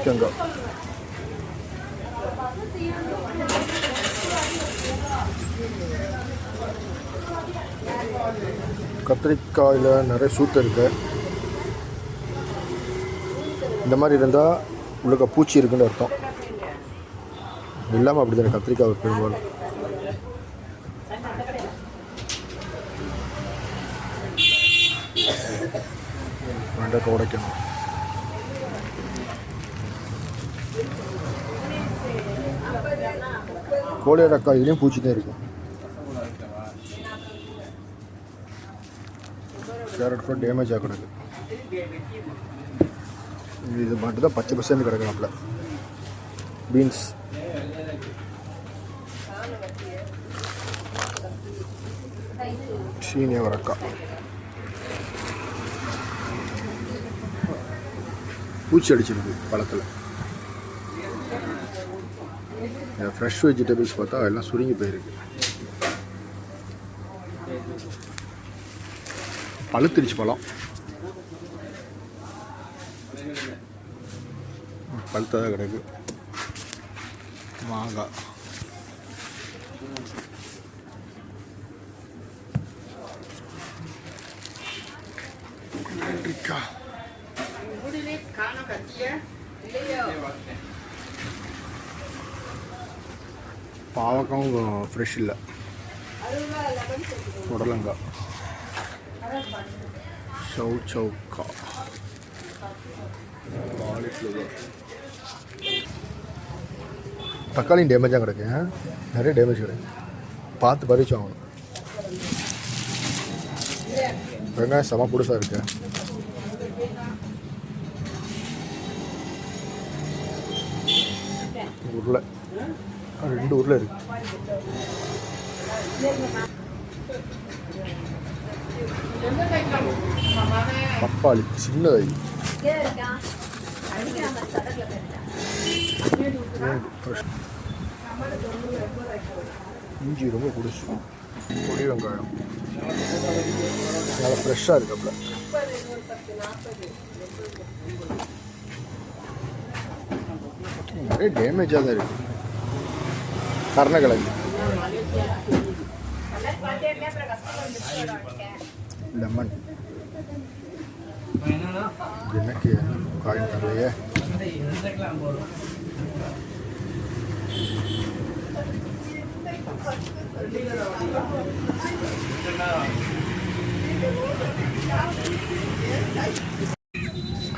தேங்காய் கத்திரிக்காயில் நிறைய சூத்து இருக்குது. இந்த மாதிரி இருந்தால் உள்ளுக்க பூச்சி இருக்குன்னு அர்த்தம். இல்லாமல் அப்படி தானே கத்திரிக்காய் பெரும்பாலும். வெண்டைக்காய் உடைக்கணும். கோழியடக்காய் இதுலேயும் பூச்சி தான் இருக்கும். கேரட் கூட டேமேஜ் ஆக கிடக்கு. இது மட்டும் தான் பச்சை பசேன்னு கிடக்குறாப்புல. பீன்ஸ் சீனிய வரக்காய் பூச்சி அடிச்சிருக்கு பழத்தில். ஃப்ரெஷ் வெஜிடபிள்ஸ் பார்த்தா எல்லாம் சுருங்கி போயிருக்கு. பழுத்திருச்சு பழம். பழுத்ததாக கிடக்கு. மாங்காய் பாவக்காவும் ஃப்ரெஷ் இல்லை. புடலங்காய் சவுச்சவுக்கா காலிஃப்ளவர். தக்காளியும் டேமேஜாக கிடக்கு. நிறைய டேமேஜ் கிடக்கு. பார்த்து பறிச்சு வாங்கணும். வெங்காயம் செம புதுசாக இருக்கு. உருளை 2 உருளை இருக்கு. பப்பாளி சின்னதை. இஞ்சி ரொம்ப பிடிச்சி. பொடி வெங்காயம் நல்லா ஃப்ரெஷ்ஷாக இருக்கப்பல. நிறைய டேமேஜாக தான் இருக்கு. கருணக்கிழங்கு, லெமன். எனக்கு காயின் தரலையே.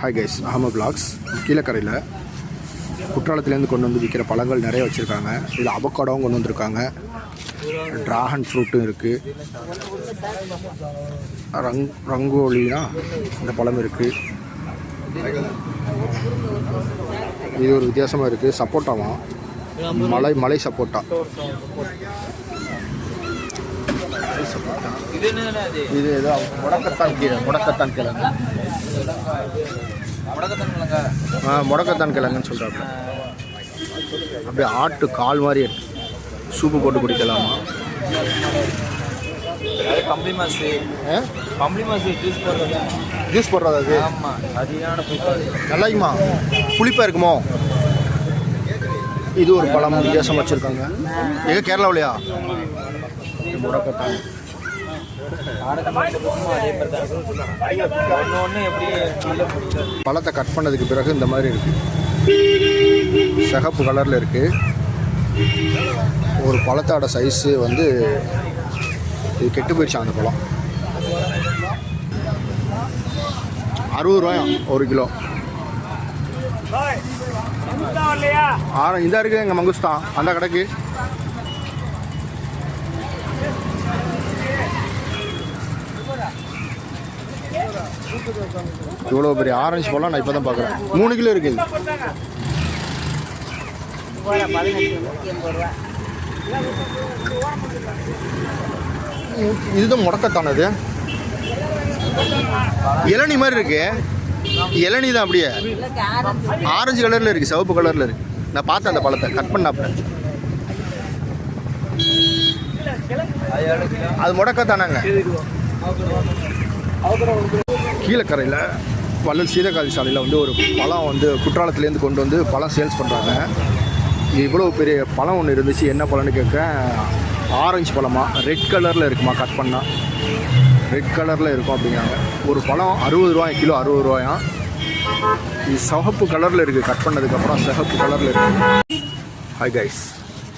Hi guys, Ahmed vlogs. கீழக்கரையில் குற்றாலத்துலேருந்து கொண்டு வந்து விற்கிற பழங்கள் நிறைய வச்சுருக்காங்க. இதில் அவக்காடோவும் கொண்டு வந்திருக்காங்க. ட்ராகன் ஃப்ரூட்டும் இருக்குது. ரங்கோலினா இந்த பழம் இருக்குது. இது ஒரு வித்தியாசமாக இருக்குது. சப்போட்டாவா, மலை சப்போட்டா. இது ஏதோ முடக்கத்தான் கிழங்கு. முடக்கத்தான் கிழங்குன்னு சொல்கிறாங்க. அப்படியே ஆட்டு கால் மாதிரி இருக்கு. சூப்பு போட்டு குடிக்கலாமா? ஜூஸ் போடுறது அது. நல்லா இருக்குமா? புளிப்பாக இருக்குமோ? இது ஒரு பழம் வித்தியாசம் வச்சுருக்காங்க. எங்கே கேரளாவிலையா? முடக்கத்தான். பழத்தை கட் பண்ணதுக்கு பிறகு இந்த மாதிரி இருக்கு. சிகப்பு கலரில் இருக்கு. ஒரு பழத்தோட சைஸு வந்து இது கெட்டு போயிடுச்சு. அந்த பழம் 60 ரூபாயா 1 கிலோ. இதா இருக்குது எங்கள் மங்குஸ்தான். அந்த கடைக்கு இவ்வளோ பெரிய ஆரஞ்சு பழம் நான் இப்போ தான் பார்க்குறேன். 3 கிலோ இருக்குது. இதுதான் முடக்கத்தானது. இளநி மாதிரி இருக்கு. இளநி தான் அப்படியே ஆரஞ்சு கலரில் இருக்குது, சிவப்பு கலரில் இருக்குது. நான் பார்த்தேன் அந்த பழத்தை கட் பண்ணாப்ப. அது முடக்கத்தானாங்க. கீழக்கரையில் வள்ளல் சீதக்காதி சாலையில் வந்து ஒரு பழம் வந்து குற்றாலத்துலேருந்து கொண்டு வந்து பழம் சேல்ஸ் பண்ணுறாங்க. இவ்வளோ பெரிய பழம் ஒன்று இருந்துச்சு. என்ன பழம்னு கேட்குறேன். ஆரஞ்சு பழமா, ரெட் கலரில் இருக்குமா, கட் பண்ணால் ரெட் கலரில் இருக்கும் அப்படிங்கிறாங்க. ஒரு பழம் 60 ரூபாய், கிலோ 60 ரூபாயாம். இது சிவப்பு கலரில் இருக்குது, கட் பண்ணதுக்கப்புறம் சிவப்பு கலரில் இருக்குது. ஹாய் கைஸ்,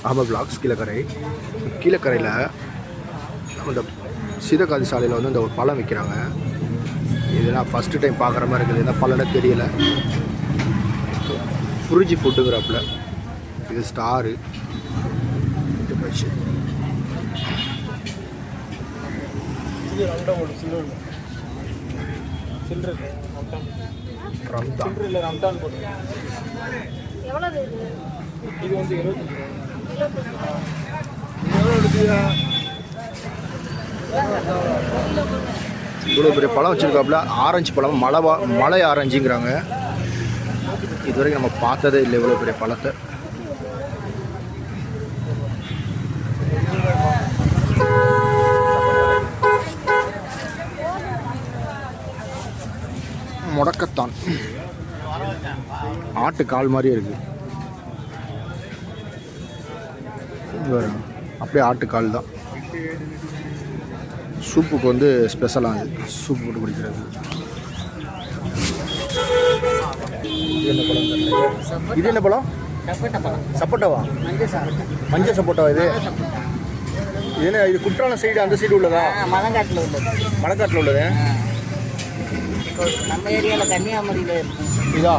அகமது விலாக்ஸ் கீழக்கரையில் அந்த சீதக்காதி சாலையில் வந்து இந்த ஒரு பழம் விற்கிறாங்க. இதெல்லாம் ஃபஸ்ட்டு டைம் பார்க்குற மாதிரி இருக்குது. என்ன பழம்னே தெரியல. புரிஜி ஃபுட்டுங்கிறப்பில் இது ஸ்டாரு இவ்வளோ பெரிய பழம் வச்சுருக்காப்புல. ஆரஞ்சு பழம், மலை ஆரஞ்சுங்கிறாங்க. இதுவரைக்கும் நம்ம பார்த்ததே இல்லை இவ்வளோ பெரிய பழத்தை. முடக்கத்தான் ஆட்டு கால் மாதிரியே இருக்கு. அப்படியே ஆட்டுக்கால் தான். சூப்புக்கு வந்து ஸ்பெஷலாக சூப் போட்டு குடிக்கிறது. இது என்ன பழம்? சப்போட்டாவா? மஞ்சள் சப்போட்டாவா? இது என்ன? இது குற்றாலம் சைடு, அந்த சைடு உள்ளதா? மலைக்காட்டில் உள்ளது. மலைக்காட்டில் உள்ளது. நம்ம ஏரியாவில் கன்னியாகுமரியில் இருக்கும். இதா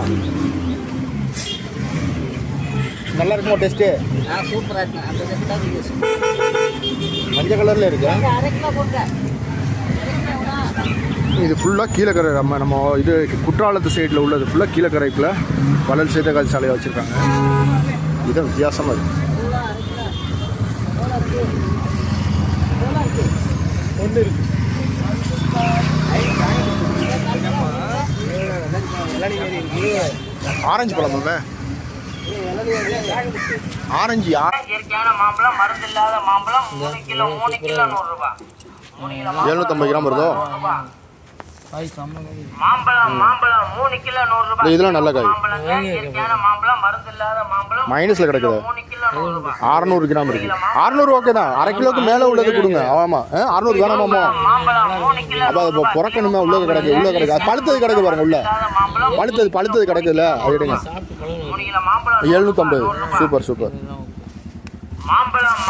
நல்லா இருக்குமா டேஸ்ட்டு? சூப்பராக இருக்கும். அந்த மஞ்சள் கலரில் இருக்கு. 1/2 கிலோ போட்டு. இது ஃபுல்லாக கீழக்கரை. நம்ம இது குற்றாலத்து சைடில் உள்ளது ஃபுல்லாக கீழக்கரைக்குள்ள வள்ளல் சீதக்காதி சாலையை வச்சுருக்காங்க. இது வித்தியாசமாக இருக்குது. ஒன்று இருக்குது. ஆரஞ்சு பழம். ஆரஞ்சு இயற்கையான மாம்பழம், மருந்து இல்லாத மாம்பழம். 3 கிலோ 100 ரூபாய். 750 கிராம் வருதோ? மாம்பழம் 3 கிலோ 100 ரூபாய். இதெல்லாம் நல்ல காய். இயற்கையான மாம்பழம், மருந்து இல்லாத மாம்பழம். மைனஸ்ல கிடக்குது. 3 கிலோ 100 ரூபாய். 600 கிராம் இருக்கு. 600 ஓகே தான். 1/2 கிலோக்கு மேலே உள்ளது கொடுங்க. ஆமாம், 600 வேணாமாம்மா. மாம்பழம் 3 கிலோ. அப்போ அது புறக்கணுமே. உள்ள கிடக்கு, உள்ள கிடக்கு. அது பழுத்தது கிடக்கு பாருங்க. உள்ள பழுத்தது கிடக்குதுல்ல, அது எடுங்க. 3 கிலோ மாம்பழம் 750. Super super. மாம்பழம்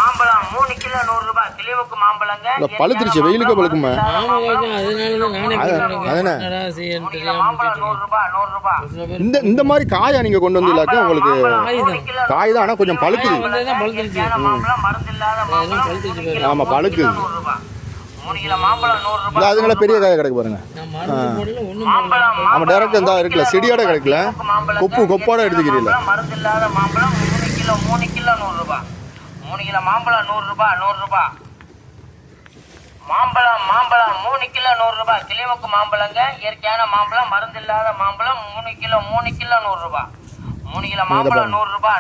3 கிலோ 100 ரூபாய். கிளிவுக்கு மாம்பழங்க. பழுத்துருச்சு, வெயிலுக்கு பழுக்குமே. மாம்பழம் 100 ரூபாய். இந்த மாதிரி காயா நீங்க கொண்டு வந்தீங்களாக்க உங்களுக்கு காய் தான், ஆனால் கொஞ்சம் பழுக்குது. மாம்பழம், மருந்து இல்லாத மாம்பழம். ஆமா, பழுக்குது. 3 கிலோ மாம்பழம் 100 ரூபாய். அதனால பெரிய காய கிடைக்கு பாருங்க. ஆமா, டைரக்ட் இருந்தா இருக்குல்ல, செடியோட கிடைக்கல, கொப்போட எடுத்துக்கிறீங்களா? மருந்து இல்லாத மாம்பழம் 3 கிலோ 100 ரூபாய். 3 கிலோ மாம்பழம் 100 ரூபாய். மாம்பழம் 3 கிலோ 100 ரூபாய். கிளிமுக்கு மாம்பழங்க. இயற்கையான மாம்பழம், மருந்து இல்லாத மாம்பழம். 3 கிலோ 100 ரூபாய். 3 கிலோ மாம்பழம் 100 ரூபாய்.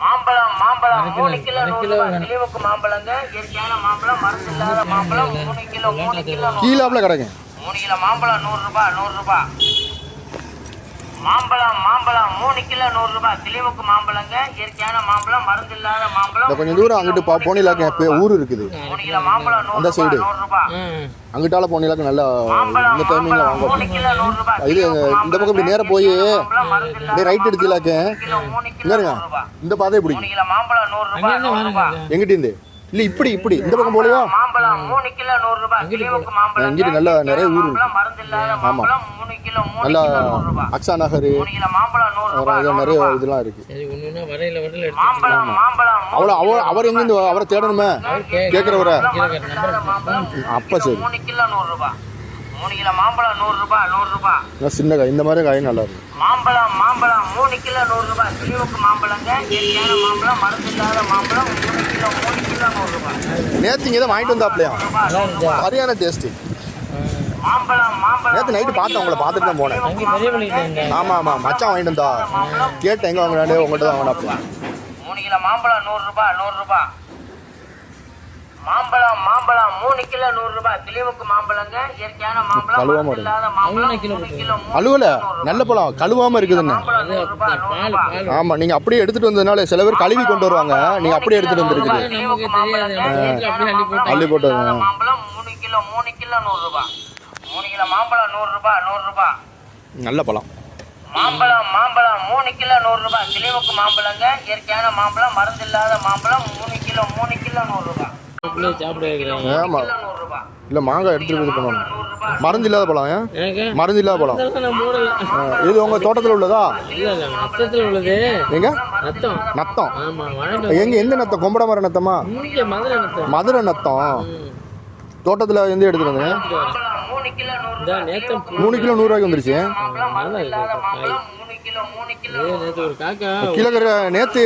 மாம்பழம் 3 கிலோ 100 ரூபாய். கிளிமுக்கு மாம்பழங்க. இயற்கையான மாம்பழம், மருந்து இல்லாத மாம்பழம். 3 கிலோ 100 கீழாப்ல கிடக்கு. 3 கிலோ மாம்பழம் 100 ரூபாய். மாம்பழம் 3 கிலோ 100 ரூபாய். கிளிமுக்கு மாம்பழங்க. இயற்கையான மாம்பழம், மருந்து இல்லாத மாம்பழம். கொஞ்சம் தூரம் அங்கிட்டு போனிலாக்க ஊர் இருக்குது. 3 கிலோ மாம்பழம் அந்த சைடு 100 ரூபாய். அங்கிட்டால போனிலாக்க நல்லா இந்த டைமிங்ல வாங்க. 3 கிலோ 100 ரூபாய். இது இந்த பக்கம் இப்படி நேரா போய் அப்படியே ரைட் எடுத்துலாக்க இங்க இந்த பாதையை பிடிக்கும். 3 கிலோ மாம்பழம் 100 ரூபாய். எங்கிட்ட இருந்து இல்ல இப்படி இந்த பக்கம் போலையா? மாம்பழம் 3 கிலோ 100 ரூபாய். கிளிமுக்கு மாம்பழம். இங்கிட்டு நல்லா நிறைய ஊர் இருக்கு. மருந்து இல்லாத மாம்பழம். 3 கிலோ 100 ரூபாய். அக்ஸா நகர் 3 கிலோ மாம்பழம் 100 ரூபாய். நிறைய இதெல்லாம் இருக்கு. மாம்பழம் அவர் எங்க இருந்து அவரை தேடணுமே கேக்குறவரை. அப்ப சரி. 3 கிலோ 100 ரூபாய். 3 கிலோ மாம்பழம் 100 ரூபாய். சின்ன காய், இந்த மாதிரி காய் நல்லா இருக்கும். மாம்பழம் 3 கிலோ 100 ரூபாய். கிளிமுக்கு மாம்பழங்க. இயற்கையான மாம்பழம், மருந்து இல்லாத மாம்பழம். 3 கிலோ 100 ரூபாய். நேற்று இங்கே தான் வாங்கிட்டு வந்தாப்லையா? சரியான டேஸ்ட்டு. நேற்று நைட்டு பார்த்தேன், உங்களை பார்த்துட்டு தான் போனேன். ஆமாம், மச்சான் வாங்கிட்டு வந்தா. கேட்டேன் எங்கே வாங்கினாலே உங்கள்கிட்ட தான் வாங்கினாப்ல. 3 கிலோ மாம்பழம் 100 ரூபாய். மாம்பழம் மாம்பழம் 3 கிலோ 100 ரூபாய். கிளிமுக்கு மாம்பழங்க, இயற்கையான மாம்பழம், கழுவாம மருந்து இல்லாத மாம்பழம் 3 கிலோ அழுவல நல்ல பழம் கழுவாமல் இருக்குதுண்ணே. மாம்பழம் 100 ரூபாய் 100 ரூபாய். ஆமாம், நீங்கள் அப்படியே எடுத்துகிட்டு வந்ததுனால சில பேர் கழுவி கொண்டு வருவாங்க, நீங்கள் அப்படியே எடுத்துகிட்டு வந்துருக்குது. கிளிமுக்கு மாம்பழங்க, அள்ளி போட்டு மாம்பழம் 3 கிலோ 100 ரூபாய். 3 கிலோ மாம்பழம் 100 ரூபாய் 100 ரூபாய். நல்ல பழம். மாம்பழம் மாம்பழம் 3 கிலோ 100 ரூபாய். கிளிமுக்கு மாம்பழங்க, இயற்கையான மாம்பழம், மருந்து இல்லாத மாம்பழம் 3 கிலோ 100 ரூபாய். ஆமாம், இல்லை மாங்காய் எடுத்துகிட்டு இது பண்ணணும். மருந்து இல்லாத பழம். ஏன் மருந்து இல்லாத பழம்? இது உங்கள் தோட்டத்தில் உள்ளதா? எங்க நத்தம்? எங்க எந்த நத்தம்? கொம்பட மர நத்தமா? மதுரை நத்தம். தோட்டத்தில் எந்த எடுத்துட்டு வந்தீங்க? 3 கிலோ 100 ரூபாய். 3 கிலோ 100 ரூபாய்க்கு வந்துருச்சு. மருந்து இல்லாத மாம்பழம் 3 கிலோ கிலோ நேற்று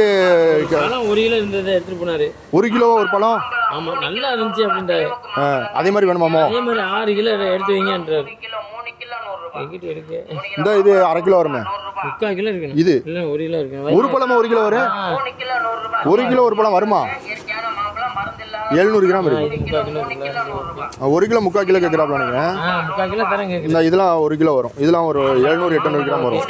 1 கிலோ இருந்ததை எடுத்துட்டு போனாரு. 1 கிலோ ஒரு பழம். ஆமா, நல்லா இருந்துச்சு அப்படின்றாரு. அதே மாதிரி வேணுமாமோ? அதே மாதிரி 6 கிலோ எடுத்து வைங்கன்றாரு. 3 கிலோ 100 ரூபாய். எங்கிட்ட இருக்கு. இந்த இது 1/2 கிலோ வருமே. 3/4 கிலோ இருக்கு. இது இல்ல 1 கிலோ இருக்கு. ஒரு பழமா 1 கிலோ வரும்? 3 கிலோ 100 ரூபாய். 1 கிலோ ஒரு பழம் வருமா? இயற்கையான மாம்பழம், மருந்து இல்லாத 700 கிராம் இருக்கு. 3 கிலோ 100 ரூபாய். 1 கிலோ 3/4 கிலோ கேட்குறாப்ல நீங்க? 3/4 கிலோ தரேன் கேக்குது. இந்த இதெல்லாம் 1 கிலோ வரும். இதெல்லாம் ஒரு 700-800 கிராம் வரும்.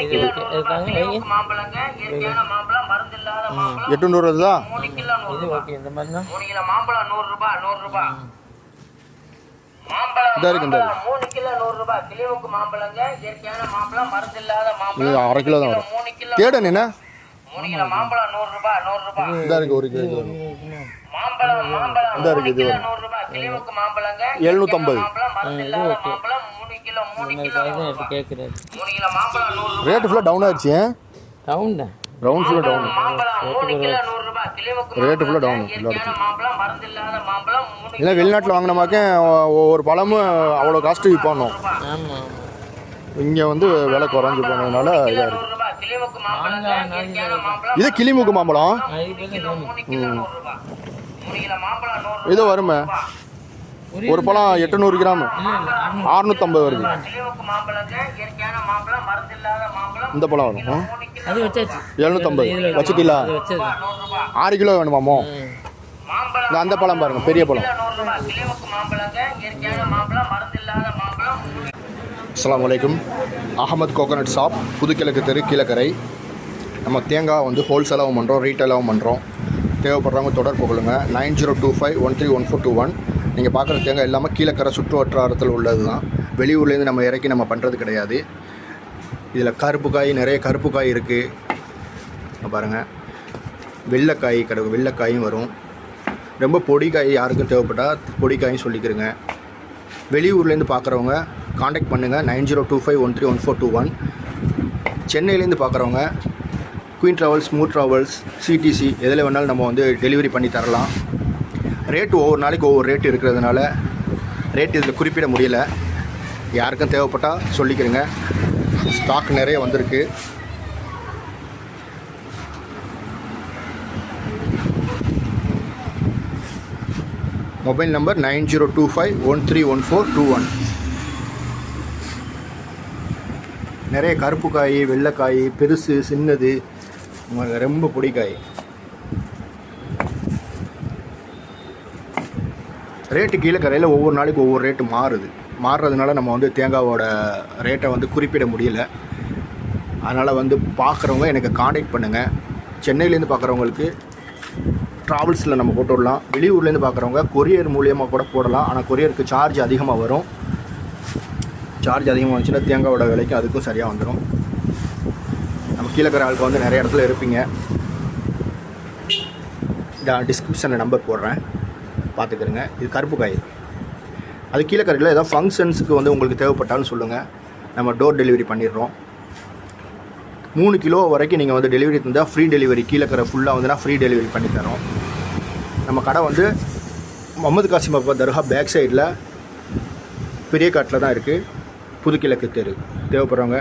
மாம்பழங்க, இயற்கையான மாம்பழம், மருந்து இல்லாத மாம்பழம் 800 தான். 3 கிலோ 100 இது ரூபாய். ஓகே. இந்த மாதிரி தான் 3 கிலோ மாம்பழம் 100 ரூபாய் 100 ரூபாய். மாம்பழம் இதா இருக்கு, இந்த 3 கிலோ 100 ரூபாய். கிளிமுக்கு மாம்பழங்க, இயற்கையான மாம்பழம், மருந்து இல்லாத இது மாம்பழம் 1/2 கிலோ தான் வரும். 3 கிலோ தேடன் என்ன? 3 கிலோ மாம்பழம் 100 ரூபாய் 100 ரூபாய். இதா இருக்கு 1 கிலோ. மாம்பழம் மாம்பழம் இதா இருக்கு, 3 இது கிலோ வரும். 100 ரூபாய். கிளிமுக்கு மாம்பழங்க, 750. மாம்பழம், மருந்து இல்லாத மாம்பழம் 3 கிலோ 100 எடுத்து கேக்குறாரு. 3 கிலோ மாம்பழம் 100 ரூபாய். ரேட்டு ஃபுல்லாக டவுன் ஆயிடுச்சு. டவுன் தான். ரவுண்ட் ஃபுல்லாக டவுன். மாம்பழம் 3 கிலோ 100 ரூபாய். கிளிமுக்கு ரேட்டு ஃபுல்லாக டவுன். இயற்கையான மாம்பழம், மருந்து இல்லாத மாம்பழம் 3 இல்லை வெளிநாட்டில் வாங்கினமாக்க ஒவ்வொரு பழமும் அவ்வளோ காஸ்ட்டு விற்பானோம். ஆமா. இங்கே வந்து விலை குறைஞ்சி போனதுனால இதாக இருக்குது. 100 ரூபாய். கிளிமுக்கு மாம்பழங்க, இயற்கையான மாம்பழம், இது கிளிமூக்கு மாம்பழம். 3 கிலோ 100 ரூபாய். 3 கிலோ மாம்பழம் 100 ரூபாய். இதோ வருமே. ஒரு பழம் 800 கிராம் 650 வருது. கிளிமுக்கு மாம்பழங்க, இயற்கையான மாம்பழம், மருந்து இல்லாத மாம்பழம் இந்த பழம் வரும். 3 கிலோ அது வச்சாச்சு. 750 வச்சுட்டீங்களா? அது வச்சது. 100 ரூபாய். 6 கிலோ வேணுமாமோ? மாம்பழம் இந்த அந்த பழம் பாருங்க, பெரிய பழம். 100 ரூபாய். கிளிமுக்கு மாம்பழங்க, இயற்கையான மாம்பழம், மருந்து இல்லாத மாம்பழம் 3 அஸ்ஸலாமு அலைக்கும். அகமது கோகோனட் ஷாப், புதுக்கிழக்கு தெரு, கீழக்கரை. நம்ம தேங்காய் வந்து ஹோல்சேலாகவும் பண்ணுறோம், ரீட்டைலாகவும் பண்ணுறோம். தேவைப்படுறவங்க தொடர்பு கொள்ளுங்க. 9025131421. நீங்கள் பார்க்குற தேங்காய் எல்லாமே கீழக்கரை சுற்று வட்டாரத்தில் உள்ளது தான். வெளியூர்லேருந்து நம்ம இறக்கி நம்ம பண்ணுறது கிடையாது. இதில் கருப்பு காய், நிறைய கருப்பு காய் இருக்குது பாருங்கள். வெள்ளைக்காய் கிடக்கு, வெள்ளைக்காயும் வரும். ரொம்ப பொடிக்காய் யாருக்கும் தேவைப்பட்டால் பொடிக்காயும் சொல்லிக்கிறேங்க. வெளியூர்லேருந்து பார்க்குறவங்க காண்டாக்ட் பண்ணுங்கள். 9025131421. சென்னையிலேருந்து பார்க்குறவங்க Queen Travels, Moore Travels, CTC எதில் வேணாலும் நம்ம வந்து டெலிவரி பண்ணி தரலாம். ரேட்டு ஒவ்வொரு நாளைக்கு ஒவ்வொரு ரேட்டு இருக்கிறதுனால ரேட்டு இதில் குறிப்பிட முடியல. யாருக்கும் தேவைப்பட்டால் சொல்லிக்கிறேங்க. ஸ்டாக் நிறைய வந்திருக்கு. Mobile number 9025131421. நிறைய கருப்பு காய், வெள்ளைக்காய், பெருசு, சின்னது, ரொம்ப பொடிக்காய். ரேட்டு கீழக்கரையில் ஒவ்வொரு நாளைக்கு ஒவ்வொரு ரேட்டு மாறுறதுனால நம்ம வந்து தேங்காவோட ரேட்டை வந்து குறிப்பிட முடியல. அதனால் வந்து பார்க்குறவங்க எனக்கு காண்டாக்ட் பண்ணுங்கள். சென்னையிலேருந்து பார்க்குறவங்களுக்கு ட்ராவல்ஸில் நம்ம போட்டு விடலாம். வெளியூர்லேருந்து பார்க்குறவங்க கொரியர் மூலியமாக கூட போடலாம். ஆனால் கொரியருக்கு சார்ஜ் அதிகமாக வரும். சார்ஜ் அதிகமாக வந்துச்சுன்னா தேங்காவோட விலைக்கு அதுக்கும் சரியாக வந்துடும். நம்ம கீழக்கரை ஆளுக்கு வந்து நிறைய இடத்துல இருப்பீங்க. டிஸ்கிரிப்ஷனில் நம்பர் போடுறேன், பார்த்துக்கிறேங்க. இது கருப்பு காய். அது கீழக்கரையில் ஏதாவது ஃபங்க்ஷன்ஸுக்கு வந்து உங்களுக்கு தேவைப்பட்டாலும் சொல்லுங்கள், நம்ம டோர் டெலிவரி பண்ணிடுறோம். 3 கிலோ வரைக்கும் நீங்கள் வந்து டெலிவரி தந்தால் ஃப்ரீ டெலிவரி. கீழக்கரை ஃபுல்லாக வந்து நான் ஃப்ரீ டெலிவரி பண்ணித்தரோம். நம்ம கடை வந்து முகமது காசிம் அப்பா தர்கா பேக் சைடில் பெரிய காட்டில் தான் இருக்குது, புதுக்கிழக்கு தெரு. தேவைப்படுறவங்க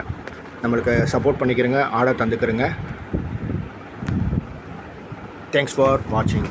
நம்மளுக்கு சப்போர்ட் பண்ணிக்கிறேங்க, ஆர்டர் தந்துக்கிறேங்க. தேங்க்ஸ் ஃபார் வாட்சிங்.